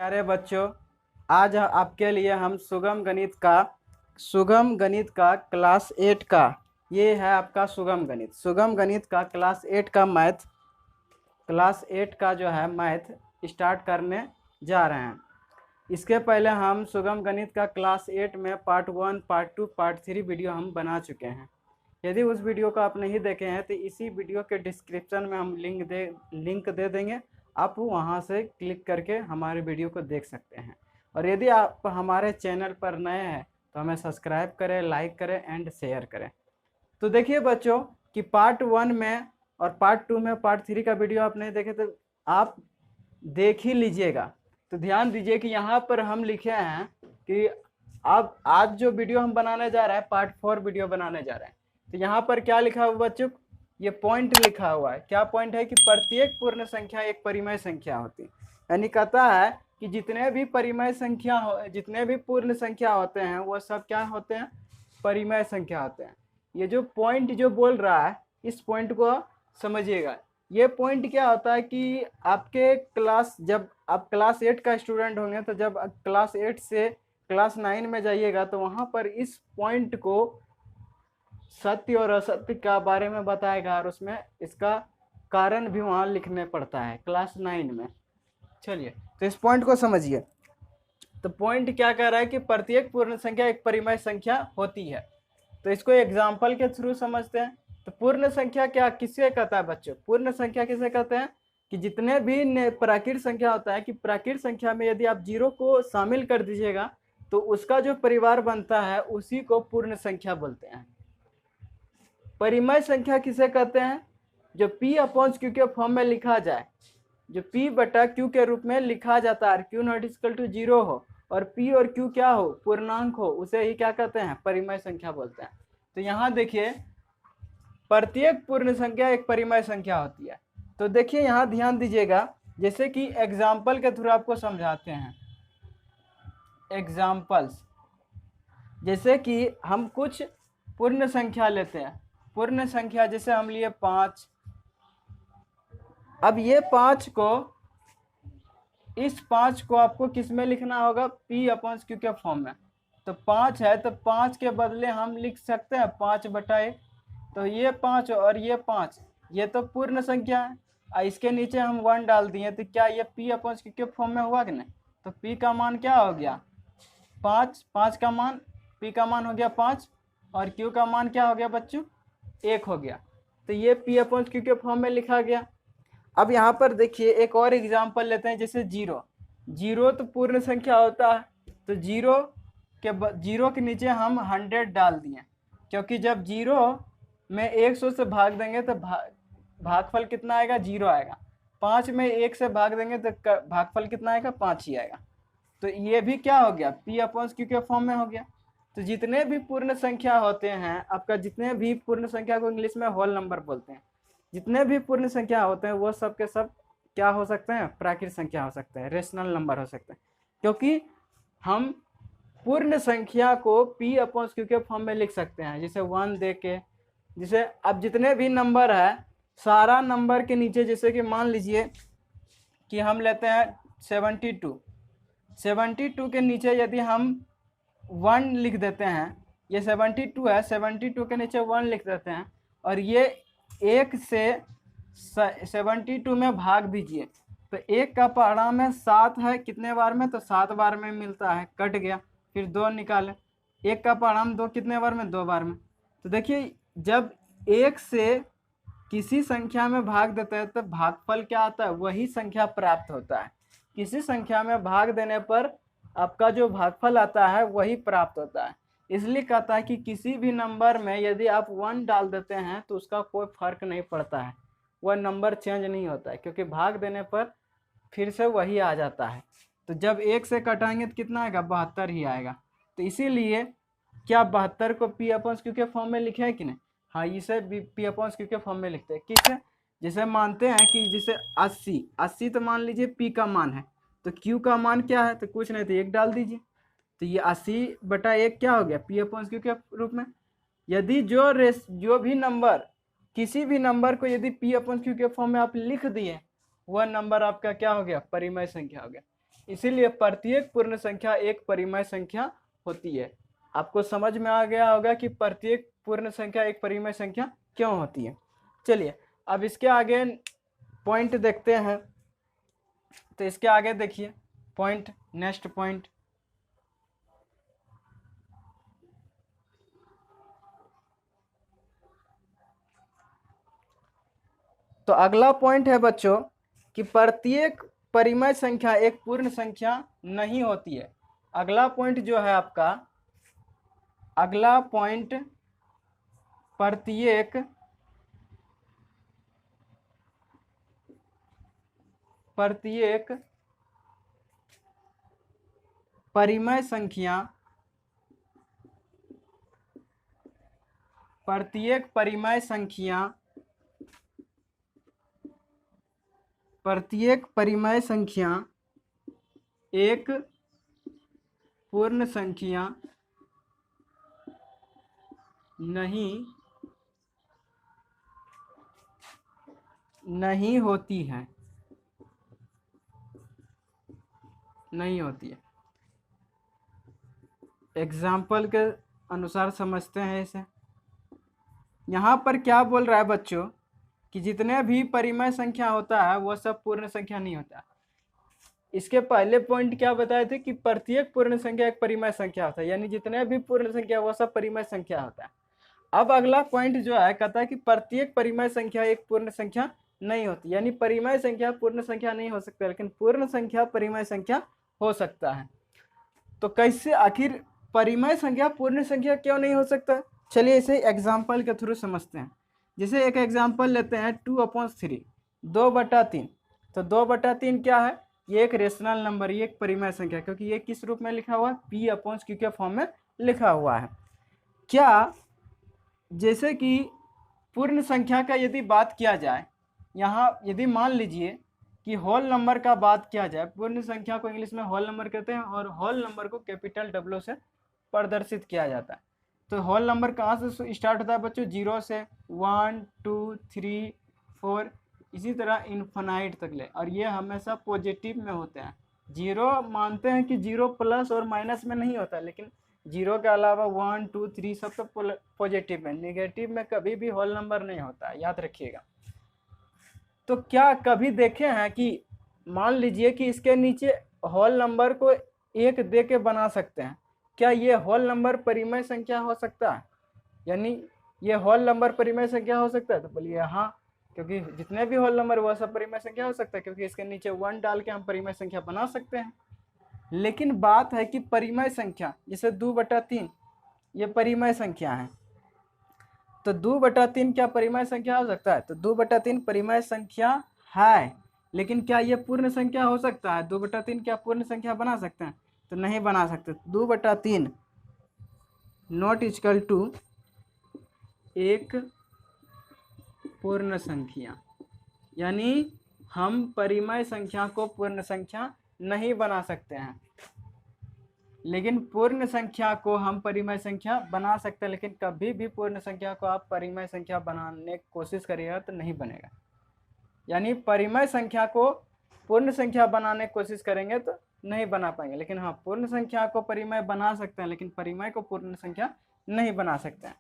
प्यारे बच्चों, आज आपके लिए हम सुगम गणित का क्लास 8 का ये है आपका सुगम गणित का क्लास 8 का क्लास 8 का जो है मैथ स्टार्ट करने जा रहे हैं। इसके पहले हम सुगम गणित का क्लास 8 में पार्ट 1, पार्ट 2, पार्ट 3 वीडियो हम बना चुके हैं। यदि उस वीडियो को आप नहीं देखे हैं तो इसी वीडियो के डिस्क्रिप्शन में हम लिंक दे देंगे, आप वहां से क्लिक करके हमारे वीडियो को देख सकते हैं। और यदि आप हमारे चैनल पर नए हैं तो हमें सब्सक्राइब करें, लाइक करें एंड शेयर करें। तो देखिए बच्चों कि पार्ट 1 में और पार्ट 2 में पार्ट 3 का वीडियो आप नहीं देखे तो आप देख ही लीजिएगा। तो ध्यान दीजिए कि यहाँ पर हम लिखे हैं कि अब आज जो वीडियो हम बनाने जा रहे हैं पार्ट 4 वीडियो बनाने जा रहे हैं। तो यहाँ पर क्या लिखा हुआ बच्चों, ये पॉइंट लिखा हुआ है। क्या पॉइंट है कि प्रत्येक पूर्ण संख्या एक परिमेय संख्या होती है। यानी कहता है कि जितने भी पूर्ण संख्या होते हैं वो सब क्या होते हैं, परिमेय संख्या होते हैं। ये जो पॉइंट जो बोल रहा है इस पॉइंट को समझिएगा। ये पॉइंट क्या होता है कि जब आप क्लास 8 का स्टूडेंट होंगे तो जब क्लास 8 से क्लास 9 में जाइएगा तो वहाँ पर इस पॉइंट को सत्य और असत्य का बारे में बताएगा और उसमें इसका कारण भी वहाँ लिखने पड़ता है क्लास 9 में। चलिए तो इस पॉइंट को समझिए। तो पॉइंट क्या कह रहा है कि प्रत्येक पूर्ण संख्या एक परिमेय संख्या होती है। तो इसको एग्जाम्पल के थ्रू समझते हैं। तो पूर्ण संख्या क्या किसे कहता है बच्चों, पूर्ण संख्या किसे कहते हैं कि जितने भी प्राकृत संख्या होता है कि प्राकृत संख्या में यदि आप 0 को शामिल कर दीजिएगा तो उसका जो परिवार बनता है उसी को पूर्ण संख्या बोलते हैं। परिमेय संख्या किसे कहते हैं, जो P/Q के फॉर्म में लिखा जाए, जो P/Q के रूप में लिखा जाता है, Q नॉट इक्वल टू 0 हो और P और Q क्या हो, पूर्णांक हो, उसे ही क्या कहते हैं, परिमेय संख्या बोलते हैं। तो यहाँ देखिए प्रत्येक पूर्ण संख्या एक परिमेय संख्या होती है। तो देखिए यहाँ ध्यान दीजिएगा, जैसे कि एग्जाम्पल के थ्रू आपको समझाते हैं। एग्जाम्पल्स, जैसे कि हम कुछ पूर्ण संख्या लेते हैं। पूर्ण संख्या जैसे हम लिए 5। अब ये 5 को, इस 5 को आपको किस में लिखना होगा, P/Q के फॉर्म में। तो 5 है तो 5 के बदले हम लिख सकते हैं 5/1। तो ये 5 और ये 5 ये तो पूर्ण संख्या है। इसके नीचे हम 1 डाल दिए तो क्या ये P/Q के फॉर्म में हुआ कि नहीं। तो P का मान क्या हो गया 5, 5 का मान, P का मान हो गया 5 और Q का मान क्या हो गया बच्चों, 1 हो गया। तो ये P/Q के फॉर्म में लिखा गया। अब यहाँ पर देखिए एक और एग्जांपल लेते हैं, जैसे 0 तो पूर्ण संख्या होता है। तो 0 के नीचे हम 100 डाल दिए, क्योंकि जब 0 में 100 से भाग देंगे तो भागफल कितना आएगा, 0 आएगा। 5 में 1 से भाग देंगे तो भागफल कितना आएगा, 5 ही आएगा। तो ये भी क्या हो गया, P/Q के फॉर्म में हो गया। तो जितने भी पूर्ण संख्या होते हैं आपका, जितने भी पूर्ण संख्या को इंग्लिश में होल नंबर बोलते हैं, जितने भी पूर्ण संख्या होते हैं वो सब के सब क्या हो सकते हैं, प्राकृत संख्या हो सकते हैं, रेशनल नंबर हो सकते हैं। क्योंकि हम पूर्ण संख्या को P/Q के फॉर्म में लिख सकते हैं, जैसे 1 दे के, जैसे अब जितने भी नंबर है सारा नंबर के नीचे, जैसे कि मान लीजिए कि हम लेते हैं 72 के नीचे यदि हम 1 लिख देते हैं, ये 72 है, 72 के नीचे 1 लिख देते हैं और ये 1 से 72 में भाग दीजिए तो 1 का परिणाम है 7 है, कितने बार में, तो 7 बार में मिलता है, कट गया। फिर 2 निकाले, 1 का परिणाम 2 कितने बार में, 2 बार में। तो देखिए जब 1 से किसी संख्या में भाग देते हैं तो भागफल क्या आता है, वही संख्या प्राप्त होता है। किसी संख्या में भाग देने पर आपका जो भागफल आता है वही प्राप्त होता है। इसलिए कहता है कि किसी भी नंबर में यदि आप 1 डाल देते हैं तो उसका कोई फर्क नहीं पड़ता है, वह नंबर चेंज नहीं होता है, क्योंकि भाग देने पर फिर से वही आ जाता है। तो जब 1 से कटाएंगे तो कितना आएगा, 72 ही आएगा। तो इसीलिए क्या 72 को P/Q के फॉर्म में लिखे है कि नहीं, हाँ इसे P/Q के फॉर्म में लिखते हैं। किसे, जैसे मानते हैं कि जैसे 80 तो मान लीजिए P का मान है, तो Q का मान क्या है, तो कुछ नहीं तो 1 डाल दीजिए। तो ये 80/1 क्या हो गया, P/Q के रूप में। यदि जो भी नंबर, किसी भी नंबर को यदि P/Q के फॉर्म में आप लिख दिए, वह नंबर आपका क्या हो गया, परिमेय संख्या हो गया। इसीलिए प्रत्येक पूर्ण संख्या एक परिमेय संख्या होती है। आपको समझ में आ गया होगा कि प्रत्येक पूर्ण संख्या एक परिमेय संख्या क्यों होती है। चलिए अब इसके आगे पॉइंट देखते हैं। तो इसके आगे देखिए पॉइंट, नेक्स्ट पॉइंट, तो अगला पॉइंट है बच्चों कि प्रत्येक परिमेय संख्या एक पूर्ण संख्या नहीं होती है। अगला पॉइंट जो है आपका, अगला पॉइंट प्रत्येक परिमेय संख्या, प्रत्येक परिमेय संख्या एक पूर्ण संख्या नहीं होती है। एग्जाम्पल के अनुसार समझते हैं इसे। यहाँ पर क्या बोल रहा है बच्चों कि जितने भी परिमेय संख्या होता है वो सब पूर्ण संख्या नहीं होता। इसके पहले पॉइंट क्या बताए थे कि प्रत्येक पूर्ण संख्या एक परिमेय संख्या होता है, यानी जितने भी पूर्ण संख्या वो सब परिमेय संख्या होता है। अब अगला पॉइंट जो है कहता है कि प्रत्येक परिमेय संख्या एक पूर्ण संख्या नहीं होती, यानी परिमेय संख्या पूर्ण संख्या नहीं हो सकता, लेकिन पूर्ण संख्या परिमेय संख्या हो सकता है। तो कैसे, आखिर परिमेय संख्या पूर्ण संख्या क्यों नहीं हो सकता? चलिए इसे एग्जाम्पल के थ्रू समझते हैं। जैसे एक एग्जाम्पल लेते हैं 2/3, 2/3। तो 2/3 क्या है? ये एक रेशनल नंबर, ये एक परिमेय संख्या, क्योंकि ये किस रूप में लिखा हुआ है? P/Q के फॉर्म में लिखा हुआ है। क्या जैसे कि पूर्ण संख्या का यदि बात किया जाए, यहाँ यदि मान लीजिए कि होल नंबर का बात किया जाए, पूर्ण संख्या को इंग्लिश में होल नंबर कहते हैं और होल नंबर को कैपिटल W से प्रदर्शित किया जाता है। तो होल नंबर कहाँ से स्टार्ट होता है बच्चों? 0 से 1 2 3 4 इसी तरह इन्फिनाइट तक ले, और ये हमेशा पॉजिटिव में होते हैं। 0 मानते हैं कि 0 प्लस और माइनस में नहीं होता, लेकिन 0 के अलावा 1 2 3 सब तो पॉजिटिव में, नेगेटिव में कभी भी होल नंबर नहीं होता, याद रखिएगा। तो क्या कभी देखे हैं कि मान लीजिए कि इसके नीचे होल नंबर को 1 दे के बना सकते हैं, क्या ये होल नंबर परिमेय संख्या हो सकता है? यानी ये होल नंबर परिमेय संख्या हो सकता है? तो बोलिए हाँ, क्योंकि जितने भी होल नंबर वो सब परिमेय संख्या हो सकता है, क्योंकि इसके नीचे 1 डाल के हम परिमेय संख्या बना सकते हैं। लेकिन बात है कि परिमेय संख्या जैसे 2/3 ये परिमेय संख्या है, तो 2/3 क्या परिमेय संख्या हो सकता है? तो 2/3 परिमेय संख्या है, लेकिन क्या ये पूर्ण संख्या हो सकता है? 2/3 क्या पूर्ण संख्या बना सकते हैं? तो नहीं बना सकते। 2/3 नॉट इक्वल टू एक पूर्ण संख्या, यानी हम परिमेय संख्या को पूर्ण संख्या नहीं बना सकते हैं। लेकिन पूर्ण संख्या को हम परिमेय संख्या बना सकते हैं, लेकिन कभी भी पूर्ण संख्या को आप परिमेय संख्या बनाने की कोशिश करिएगा तो नहीं बनेगा। यानी परिमेय संख्या को पूर्ण संख्या बनाने की कोशिश करेंगे तो नहीं बना पाएंगे, लेकिन हाँ पूर्ण संख्या को परिमेय बना सकते हैं, लेकिन परिमेय को पूर्ण संख्या नहीं बना सकते हैं।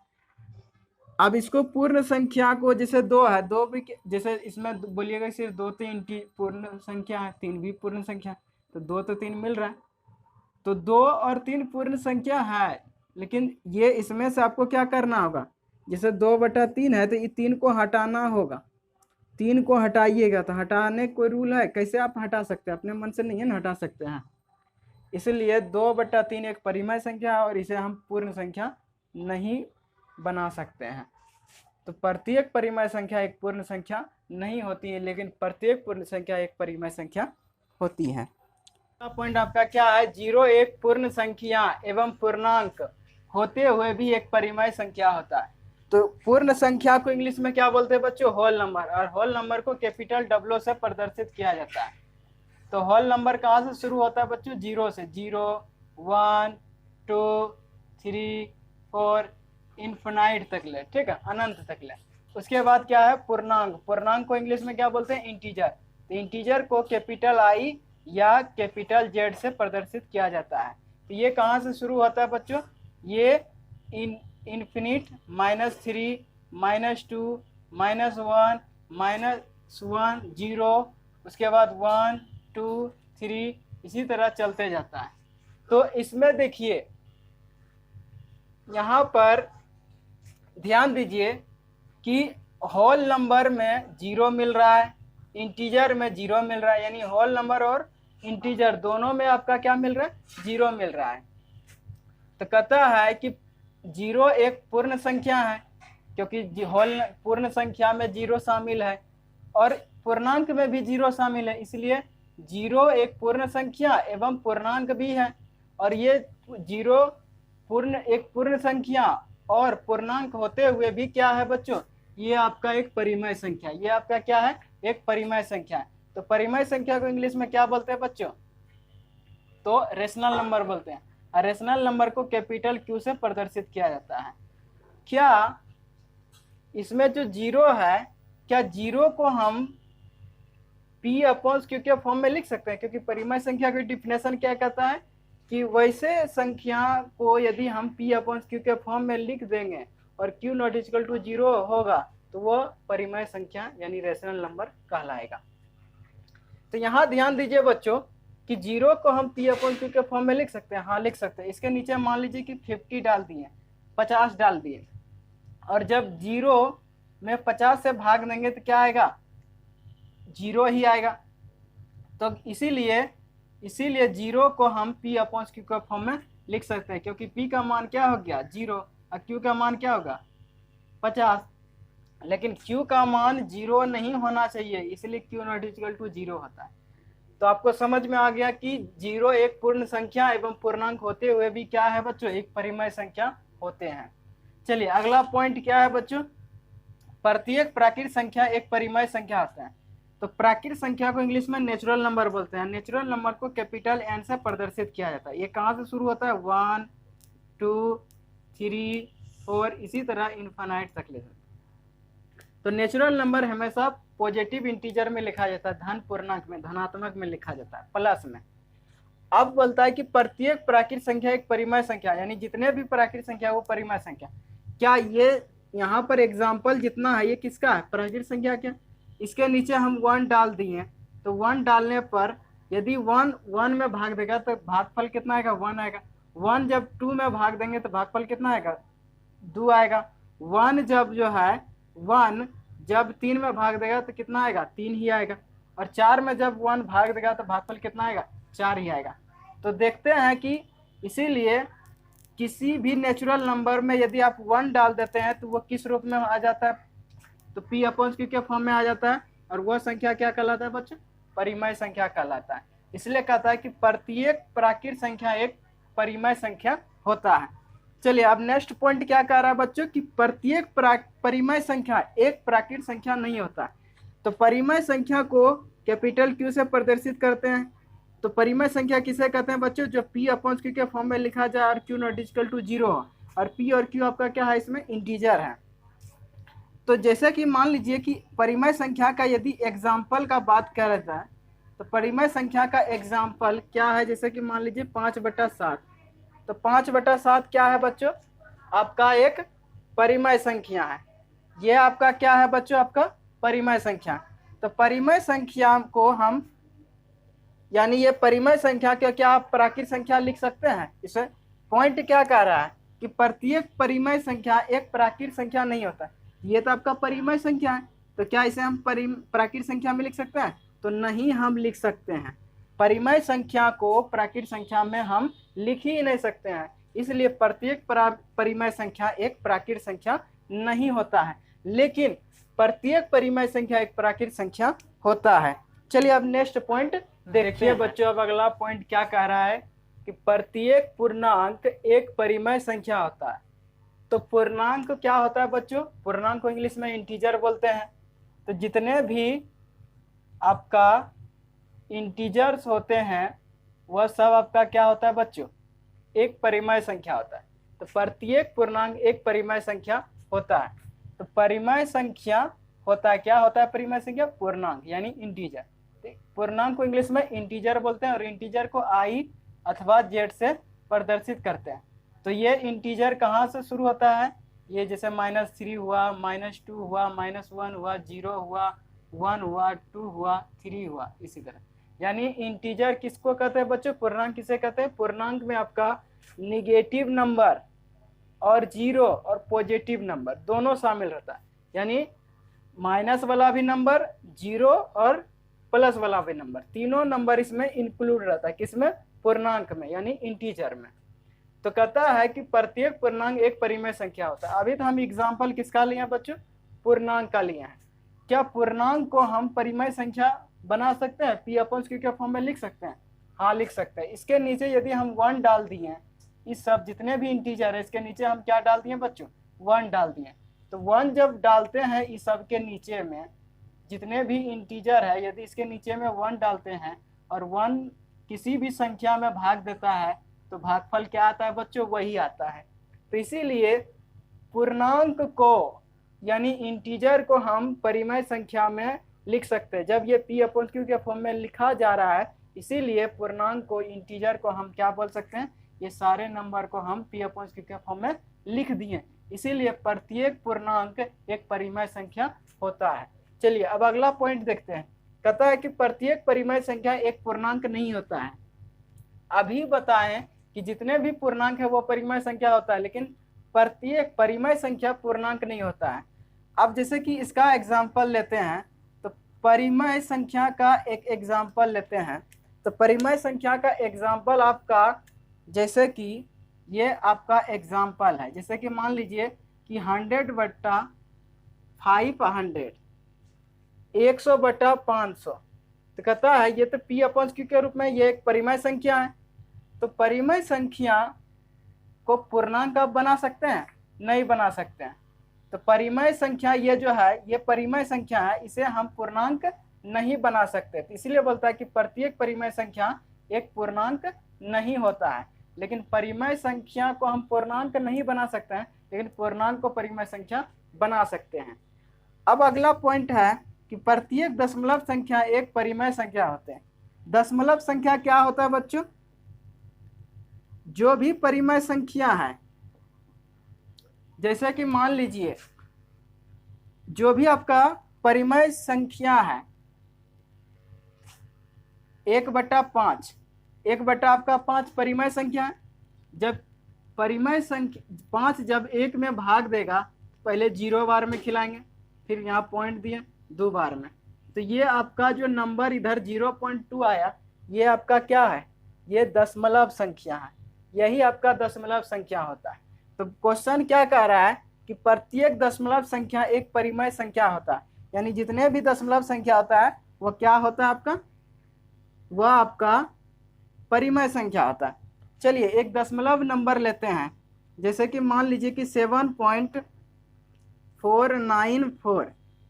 अब इसको पूर्ण संख्या को जैसे 2 है, 2 भी जैसे इसमें बोलिएगा सिर्फ 2 3 पूर्ण संख्या है, 3 भी पूर्ण संख्या, तो 2 तो 3 मिल रहा है। तो 2 और 3 पूर्ण संख्या है, लेकिन ये इसमें से आपको क्या करना होगा? जैसे 2/3 है तो ये 3 को हटाना होगा, 3 को हटाइएगा। तो हटाने कोई रूल है? कैसे आप हटा सकते हैं? अपने मन से नहीं है ना हटा सकते हैं। इसलिए 2/3 एक परिमेय संख्या है और इसे हम पूर्ण संख्या नहीं बना सकते हैं। तो प्रत्येक परिमेय संख्या एक पूर्ण संख्या नहीं होती है, लेकिन प्रत्येक पूर्ण संख्या एक परिमेय संख्या होती है। पॉइंट आपका क्या है? 0 एक पूर्ण संख्या एवं पूर्णांक होते हुए भी एक परिमेय संख्या होता है। तो पूर्ण संख्या को इंग्लिश में क्या बोलते हैं बच्चों? होल नंबर, और होल नंबर को कैपिटल W से प्रदर्शित किया जाता है। तो होल नंबर कहाँ से शुरू होता है बच्चों? 0 से, 0 1 2 3 4 इन्फिनाइट तक ले, ठीक है, अनंत तक ले। उसके बाद क्या है? पूर्णांक। पूर्णांक को इंग्लिश में क्या बोलते हैं? इंटीजर। तो इंटीजर को कैपिटल I या कैपिटल जेड से प्रदर्शित किया जाता है। तो ये कहाँ से शुरू होता है बच्चों, ये इन्फिनिट -3 -2 -1 -1 0 उसके बाद 1 2 3 इसी तरह चलते जाता है। तो इसमें देखिए यहाँ पर ध्यान दीजिए कि होल नंबर में 0 मिल रहा है, इंटीजर में 0 मिल रहा है, यानी होल नंबर और इंटीजर दोनों में आपका क्या मिल रहा है, 0 मिल रहा है। तो कहता है कि 0 एक पूर्ण संख्या है, क्योंकि होल पूर्ण संख्या में 0 शामिल है और पूर्णांक में भी 0 शामिल है, इसलिए 0 एक पूर्ण संख्या एवं पूर्णांक भी है। और ये 0 एक पूर्ण संख्या और पूर्णांक होते हुए भी क्या है बच्चों, ये आपका एक परिमेय संख्या, ये आपका क्या है, एक परिमेय संख्या है। तो परिमेय संख्या को इंग्लिश में क्या बोलते हैं बच्चों, तो रेशनल नंबर बोलते हैं। और रेशनल नंबर को कैपिटल क्यू से प्रदर्शित किया जाता है। क्या इसमें जो 0 है, क्या 0 को हम P/Q के फॉर्म में लिख सकते हैं, क्योंकि परिमेय संख्या की डिफिनेशन क्या कहता है कि वैसे संख्या को यदि हम P/Q के फॉर्म में लिख देंगे और Q नॉट इक्वल टू 0 होगा तो वह परिमेय संख्या यानी रेशनल नंबर कहलाएगा। तो यहाँ ध्यान दीजिए बच्चों कि 0 को हम P/Q के फॉर्म में लिख सकते हैं, हाँ लिख सकते हैं। इसके नीचे मान लीजिए कि 50 डाल दिए, 50 डाल दिए, और जब 0 में 50 से भाग देंगे तो क्या आएगा, 0 ही आएगा। तो इसीलिए 0 को हम P/Q के फॉर्म में लिख सकते हैं, क्योंकि P का मान क्या हो गया 0 और Q का मान क्या होगा 50। लेकिन Q का मान 0 नहीं होना चाहिए, इसलिए Q नॉट इक्वल टू 0 होता है। तो आपको समझ में आ गया कि 0 एक पूर्ण संख्या एवं पूर्णांक होते हुए भी क्या है बच्चों, एक परिमेय संख्या होते हैं। चलिए अगला पॉइंट क्या है बच्चों, प्रत्येक प्राकृत संख्या एक परिमेय संख्या होता है। तो प्राकृत संख्या को इंग्लिश में नेचुरल नंबर बोलते हैं। नेचुरल नंबर को कैपिटल N से प्रदर्शित किया जाता है। ये कहाँ से शुरू होता है, 1 2 3 4 इसी तरह इनफाइनाइट तक ले सकते हैं। तो नेचुरल नंबर हमेशा पॉजिटिव इंटीजर में लिखा जाता है, धन पूर्णांक में, धनात्मक में लिखा जाता है, प्लस में। अब बोलता है कि प्रत्येक प्राकृत संख्या एक परिमेय संख्या, यानी जितने भी प्राकृत संख्या वो परिमेय संख्या। क्या ये यहाँ पर एग्जाम्पल जितना है ये किसका है, प्राकृत संख्या क्या, इसके नीचे हम 1 डाल दिए, तो 1 डालने पर यदि 1 में भाग देगा तो भागफल कितना आएगा, 1 आएगा। 1 जब 2 में भाग देंगे तो भागफल कितना आएगा, 2 आएगा। 1 जब जो है 1 जब 3 में भाग देगा तो कितना आएगा, 3 ही आएगा। और 4 में जब 1 भाग देगा तो भागफल कितना आएगा, 4 ही आएगा। तो देखते हैं कि इसीलिए किसी भी नेचुरल नंबर में यदि आप 1 डाल देते हैं तो वो किस रूप में आ जाता है, तो P/Q के फॉर्म में आ जाता है, और वह संख्या क्या कहलाता है बच्चों, परिमेय संख्या कहलाता है। इसलिए कहता है कि प्रत्येक प्राकृत संख्या एक परिमेय संख्या होता है। चलिए अब नेक्स्ट पॉइंट क्या कह रहा है बच्चों कि प्रत्येक परिमेय संख्या एक प्राकृत संख्या नहीं होता। तो परिमेय संख्या को कैपिटल Q से प्रदर्शित करते हैं। तो परिमेय संख्या किसे कहते हैं बच्चों, जो P/Q के फॉर्म में लिखा जाए और Q नॉट इक्वल टू 0 हो, और P और Q आपका क्या है, इसमें इंटीजर है। तो जैसे कि मान लीजिए कि परिमेय संख्या का यदि एग्जाम्पल का बात करा जाए तो परिमेय संख्या का एग्जाम्पल क्या है, जैसे कि मान लीजिए 5/7। तो 5/7 क्या है बच्चों, आपका एक परिमेय संख्या है। ये आपका क्या है बच्चों, आपका परिमेय संख्या। तो परिमेय संख्या को हम यानी ये परिमेय संख्या के क्या आप प्राकृत संख्या लिख सकते हैं। इसे पॉइंट क्या कह रहा है कि प्रत्येक परिमेय संख्या एक प्राकृत संख्या नहीं होता। ये तो आपका परिमेय संख्या है, तो क्या इसे हम प्राकृत संख्या में लिख सकते हैं, तो नहीं हम लिख सकते हैं। परिमेय संख्या को प्राकृत संख्या में हम लिख ही नहीं सकते हैं, इसलिए प्रत्येक परिमेय संख्या एक प्राकृत संख्या नहीं होता है, लेकिन प्रत्येक परिमेय संख्या एक प्राकृत संख्या होता है। चलिए अब नेक्स्ट पॉइंट देखिए बच्चों। अब अगला पॉइंट क्या कह रहा है कि प्रत्येक पूर्णांक एक परिमेय संख्या होता है। तो पूर्णांक क्या होता है बच्चों, पूर्णांक को इंग्लिश में इंटीजर बोलते हैं। तो जितने भी आपका इंटीजर्स होते हैं वह सब आपका क्या होता है बच्चों, एक परिमेय संख्या होता है। तो प्रत्येक पूर्णांक एक परिमेय संख्या होता है। तो परिमेय संख्या होता है, क्या होता है परिमेय संख्या, पूर्णांक यानी इंटीजर। पूर्णांक को इंग्लिश में इंटीजर बोलते हैं और इंटीजर को आई अथवा जेड से प्रदर्शित करते हैं। तो ये इंटीजर कहाँ से शुरू होता है, ये जैसे -3 हुआ, -2 हुआ, -1 हुआ, 0 हुआ, 1 हुआ, 2 हुआ, 3 हुआ, इसी तरह। यानी इंटीजर किसको कहते हैं बच्चों, पूर्णांक किसे कहते हैं। पूर्णांक में आपका निगेटिव नंबर और जीरो और पॉजिटिव नंबर दोनों शामिल रहता है। यानी माइनस वाला भी नंबर, जीरो और प्लस वाला भी नंबर, तीनों नंबर इसमें इंक्लूड रहता है। किसमें, पूर्णांक में, यानी इंटीजर में। तो कहता है कि प्रत्येक पूर्णांक एक परिमेय संख्या होता है। अभी तो हम एग्जाम्पल किसका लिए हैं बच्चों, पूर्णांक का लिए हैं। क्या पूर्णांक को हम परिमेय संख्या बना सकते हैं, P/Q के फॉर्म में लिख सकते हैं। हाँ लिख सकते हैं। इसके नीचे यदि हम 1 डाल दिए, इस सब जितने भी इंटीजर है इसके नीचे हम क्या डाल दिए बच्चों, 1 डाल दिए। तो 1 जब डालते हैं इस सब के नीचे में, जितने भी इंटीजर है यदि इसके नीचे में 1 डालते हैं और 1 किसी भी संख्या में भाग देता है तो भागफल क्या आता है बच्चों, वही आता है। तो इसीलिए पूर्णांक को यानी इंटीजर को हम परिमेय संख्या में लिख सकते हैं जब ये P/Q के फॉर्म में लिखा जा रहा है। इसीलिए पूर्णांक को, इंटीजर को हम क्या बोल सकते हैं, ये सारे नंबर को हम P/Q के फॉर्म में लिख दिए। इसीलिए प्रत्येक पूर्णांक एक परिमेय संख्या होता है। चलिए अब अगला पॉइंट देखते हैं। कहता है कि प्रत्येक परिमेय संख्या एक पूर्णांक नहीं होता है। अभी बताएं कि जितने भी पूर्णांक है वो परिमेय संख्या होता है, लेकिन प्रत्येक परिमेय संख्या पूर्णांक नहीं होता है। अब जैसे कि इसका एग्जाम्पल लेते हैं, तो परिमेय संख्या का एक एग्जाम्पल लेते हैं। तो परिमेय संख्या का एग्जाम्पल आपका, जैसे कि ये आपका एग्जाम्पल है, जैसे कि मान लीजिए कि 100/500, 100/500। तो कहता है ये तो P/Q के रूप में ये एक परिमेय संख्या है। तो परिमेय संख्या को पूर्णांक आप बना सकते हैं, नहीं बना सकते हैं। तो परिमेय संख्या ये जो है ये परिमेय संख्या है, इसे हम पूर्णांक नहीं बना सकते। तो इसलिए बोलता है कि प्रत्येक परिमेय संख्या एक पूर्णांक नहीं होता है। लेकिन परिमेय संख्या को हम पूर्णांक नहीं बना सकते हैं, लेकिन पूर्णांक को परिमेय संख्या बना सकते हैं। अब अगला पॉइंट है कि प्रत्येक दशमलव संख्या एक परिमेय संख्या होते हैं। दशमलव संख्या क्या होता है बच्चों, जो भी परिमेय संख्या है, जैसे कि मान लीजिए जो भी आपका परिमेय संख्या है 1/5, 1/5 परिमेय संख्या है। जब परिमेय संख्या 5 जब 1 में भाग देगा, पहले 0 बार में खिलाएंगे, फिर यहाँ पॉइंट दिए 2 बार में, तो ये आपका जो नंबर इधर 0.2 आया, ये आपका क्या है, ये दशमलव संख्या है। यही आपका दशमलव संख्या होता है। तो क्वेश्चन क्या कह रहा है कि प्रत्येक दशमलव संख्या एक परिमेय संख्या होता है। यानी जितने भी दशमलव संख्या होता है वो क्या होता है आपका, वह आपका परिमेय संख्या होता है। चलिए एक दशमलव नंबर लेते हैं, जैसे कि मान लीजिए कि 7.494,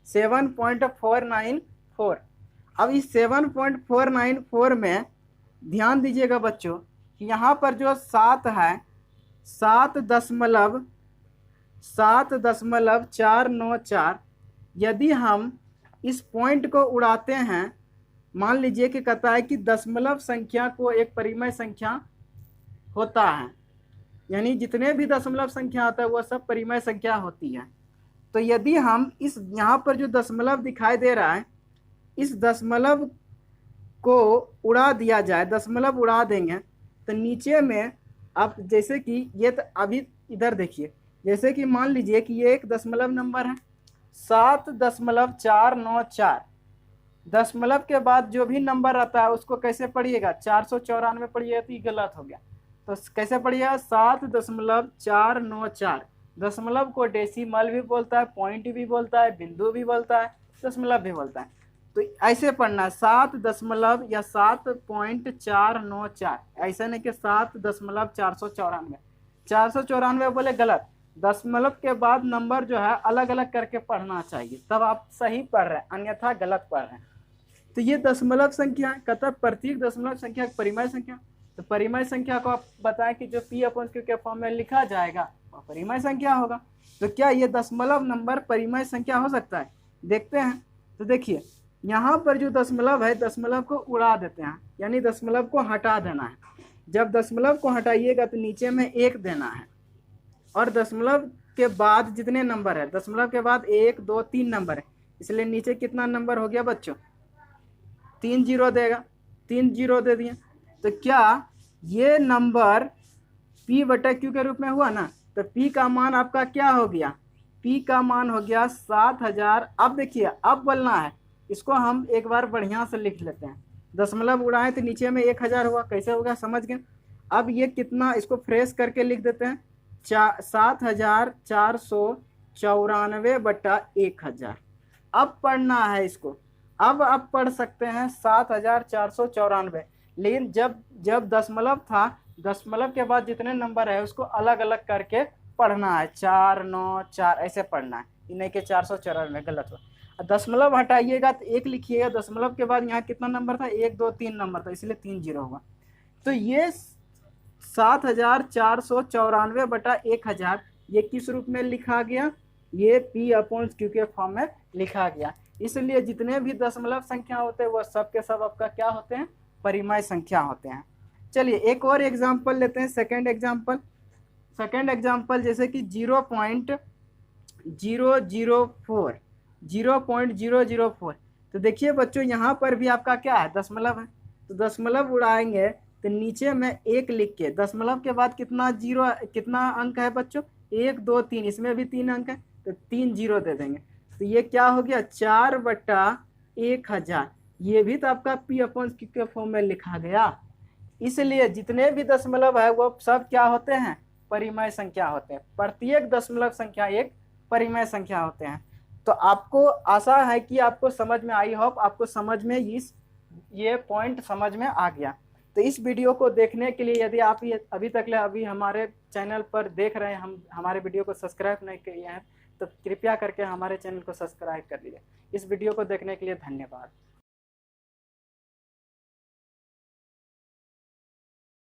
7.494। अब इस 7.494 में ध्यान दीजिएगा बच्चों कि यहाँ पर जो 7 है, 7.494, यदि हम इस पॉइंट को उड़ाते हैं, मान लीजिए कि कहता है कि दशमलव संख्या को एक परिमेय संख्या होता है, यानी जितने भी दशमलव संख्या होता है वह सब परिमेय संख्या होती है। तो यदि हम इस यहाँ पर जो दशमलव दिखाई दे रहा है, इस दशमलव को उड़ा दिया जाए, दशमलव उड़ा देंगे, तो नीचे में आप जैसे कि ये तो अभी इधर देखिए, जैसे कि मान लीजिए कि ये एक दशमलव नंबर है 7.494। दशमलव के बाद जो भी नंबर आता है उसको कैसे पढ़िएगा, 494 पढ़िएगा, तो ये गलत हो गया। तो कैसे पढ़िएगा, 7.494। दशमलव को डेसिमल भी बोलता है, पॉइंट भी बोलता है, बिंदु भी बोलता है, दशमलव भी बोलता है। तो ऐसे पढ़ना है 7 दशमलव या 7.494, ऐसा नहीं कि 7.494। 494 बोले गलत। दशमलव के बाद नंबर जो है अलग अलग करके पढ़ना चाहिए, तब आप सही पढ़ रहे हैं, अन्यथा गलत पढ़ रहे हैं। तो ये दशमलव संख्या है, कहता प्रत्येक दशमलव संख्या एक परिमेय संख्या। तो परिमेय संख्या को आप बताएं कि जो P/Q के फॉर्म में लिखा जाएगा वह परिमेय संख्या होगा। तो क्या ये दशमलव नंबर परिमेय संख्या हो सकता है, देखते हैं। तो देखिए यहाँ पर जो दशमलव है, दशमलव को उड़ा देते हैं, यानी दशमलव को हटा देना है। जब दशमलव को हटाइएगा तो नीचे में 1 देना है, और दशमलव के बाद जितने नंबर है, दशमलव के बाद 1 2 3 नंबर है, इसलिए नीचे कितना नंबर हो गया बच्चों, 3 जीरो देगा, 3 जीरो दे दिए। तो क्या ये नंबर p बटा q के रूप में हुआ ना, तो p का मान आपका क्या हो गया, p का मान हो गया 7000। अब देखिए, अब बोलना है, इसको हम एक बार बढ़िया से लिख लेते हैं। दशमलव उड़ाए तो नीचे में 1000 हुआ, कैसे होगा समझ गए। अब ये कितना, इसको फ्रेश करके लिख देते हैं, 7494 बटा 1000। अब पढ़ना है इसको, अब आप पढ़ सकते हैं 7494, लेकिन जब दशमलव था, दशमलव के बाद जितने नंबर है उसको अलग अलग करके पढ़ना है, 4 9 4 ऐसे पढ़ना है, इन्हीं के 494 गलत हुआ। दशमलव हटाइएगा तो 1 लिखिएगा, दशमलव के बाद यहाँ कितना नंबर था, 1 2 3 नंबर था, इसलिए 3 जीरो होगा। तो ये 7494 बटा 1000 ये किस रूप में लिखा गया, ये p/q के फॉर्म में लिखा गया। इसलिए जितने भी दशमलव संख्या होते हैं वह सब के सब आपका क्या होते हैं, परिमेय संख्या होते हैं। चलिए एक और एग्जाम्पल लेते हैं, सेकंड एग्जाम्पल जैसे कि 0.004। तो देखिए बच्चों, यहाँ पर भी आपका क्या है, दशमलव है, तो दशमलव उड़ाएंगे तो नीचे में 1 लिख के, दशमलव के बाद कितना अंक है बच्चों, 1 2 3, इसमें भी 3 अंक है, तो 3 जीरो दे देंगे। तो ये क्या हो गया, 4 बटा 1000। ये भी तो आपका p/q के फॉर्म में लिखा गया। इसलिए जितने भी दशमलव है वो सब क्या होते हैं, परिमेय संख्या होते हैं। प्रत्येक दशमलव संख्या एक परिमेय संख्या होते हैं। तो आपको आशा है कि आपको समझ में आई, होप आपको समझ में ये पॉइंट समझ में आ गया। तो इस वीडियो को देखने के लिए, यदि आप अभी तक अभी हमारे चैनल पर देख रहे हैं, हम हमारे वीडियो को सब्सक्राइब नहीं किए हैं, तो कृपया करके हमारे चैनल को सब्सक्राइब कर लीजिए। इस वीडियो को देखने के लिए धन्यवाद।